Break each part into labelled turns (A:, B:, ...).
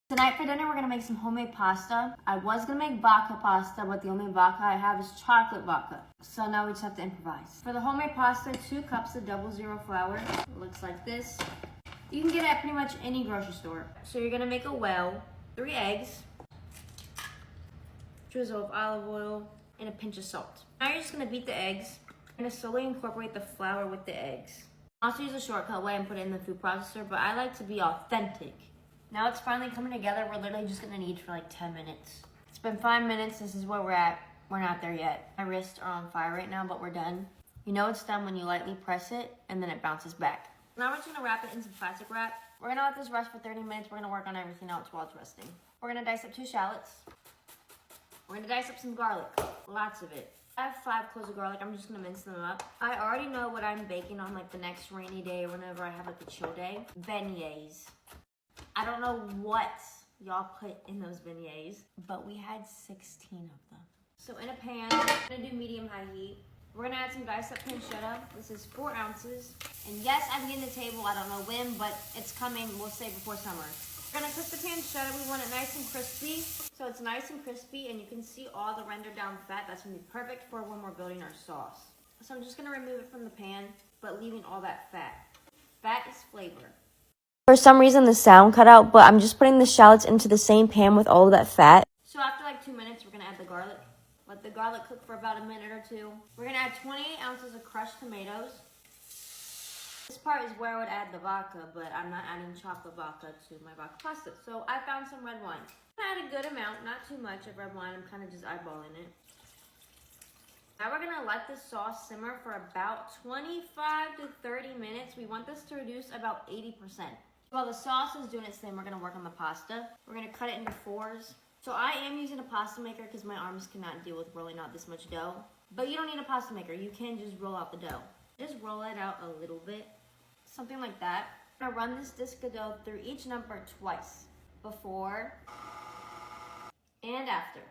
A: Tonight for dinner, we're gonna make some homemade pasta. I was gonna make vodka pasta, but the only vodka I have is chocolate vodka. So now we just have to improvise. For the homemade pasta, 2 cups of 00 flour. It looks like this. You can get it at pretty much any grocery store. So you're gonna make a well, 3 eggs, drizzle of olive oil, and a pinch of salt. Now you're just gonna beat the eggs. You're gonna slowly incorporate the flour with the eggs. I also use a shortcut way and put it in the food processor, but I like to be authentic. Now it's finally coming together. We're literally just gonna knead for like 10 minutes. It's been 5 minutes. This is where we're at. We're not there yet. My wrists are on fire right now, but we're done. You know it's done when you lightly press it and then it bounces back. Now we're just gonna wrap it in some plastic wrap. We're gonna let this rest for 30 minutes. We're gonna work on everything else while it's resting. We're gonna dice up 2 shallots. We're gonna dice up some garlic, lots of it. I have 5 cloves of garlic. I'm just gonna mince them up. I already know what I'm baking on like the next rainy day or whenever I have like a chill day. Beignets. I don't know what y'all put in those beignets, but we had 16 of them. So in a pan, I'm gonna do medium-high heat. We're gonna add some diced up pancetta. This is 4 ounces. And yes, I'm getting the table, I don't know when, but it's coming, we'll say before summer. We're gonna cook the pancetta, we want it nice and crispy. So it's nice and crispy and you can see all the rendered down fat. That's gonna be perfect for when we're building our sauce. So I'm just gonna remove it from the pan, but leaving all that fat. Fat is flavor. For some reason the sound cut out, but I'm just putting the shallots into the same pan with all of that fat. So after like 2 minutes, we're gonna add the garlic. Let the garlic cook for about a minute or 2. We're gonna add 28 ounces of crushed tomatoes. This part is where I would add the vodka, but I'm not adding chocolate vodka to my vodka pasta. So I found some red wine. I'm gonna add a good amount, not too much of red wine. I'm kind of just eyeballing it. Now we're gonna let this sauce simmer for about 25 to 30 minutes. We want this to reduce about 80%. While the sauce is doing its thing, we're gonna work on the pasta. We're gonna cut it into 4s. So I am using a pasta maker because my arms cannot deal with rolling out this much dough. But you don't need a pasta maker. You can just roll out the dough. Just roll it out a little bit. Something like that. I'm gonna run this disc of dough through each number twice. Before and after.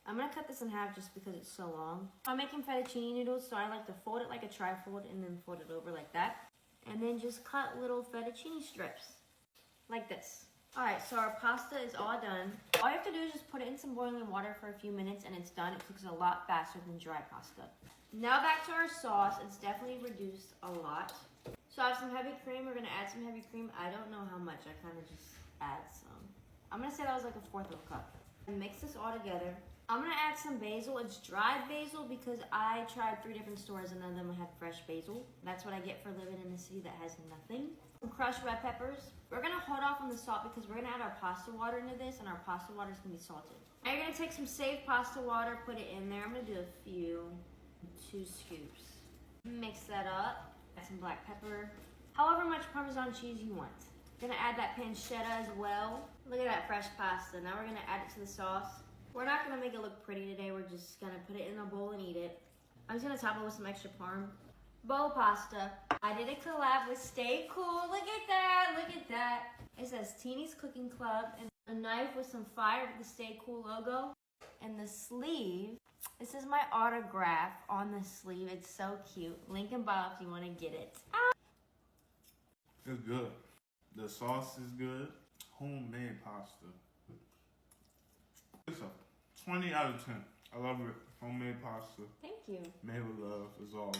A: I'm gonna cut this in half just because it's so long. I'm making fettuccine noodles, so I like to fold it like a trifold and then fold it over like that. And then just cut little fettuccine strips, like this. All right, so our pasta is all done. All you have to do is just put it in some boiling water for a few minutes and it's done. It cooks a lot faster than dry pasta. Now back to our sauce. It's definitely reduced a lot. So I have some heavy cream. We're gonna add some heavy cream. I don't know how much, I kind of just add some. I'm gonna say that was like a 1/4 of a cup. And mix this all together. I'm gonna add some basil. It's dried basil because I tried 3 different stores and none of them had fresh basil. That's what I get for living in a city that has nothing. Some crushed red peppers. We're gonna hold off on the salt because we're gonna add our pasta water into this and our pasta water is gonna be salted. Now you're gonna take some saved pasta water, put it in there. I'm gonna do a few, 2 scoops. Mix that up. Add some black pepper. However much Parmesan cheese you want. Gonna add that pancetta as well. Look at that fresh pasta. Now we're gonna add it to the sauce. We're not gonna make it look pretty today. We're just gonna put it in a bowl and eat it. I'm just gonna top it with some extra parm. Bowl pasta. I did a collab with Stay Cool. Look at that, look at that. It says Teeny's Cooking Club and a knife with some fire with the Stay Cool logo. And the sleeve, this is my autograph on the sleeve. It's so cute. Link in bio if you wanna get it. Ah.
B: It's good. The sauce is good. Homemade pasta. It's a 20 out of 10. I love it. Homemade pasta.
A: Thank you.
B: Made with love, as always.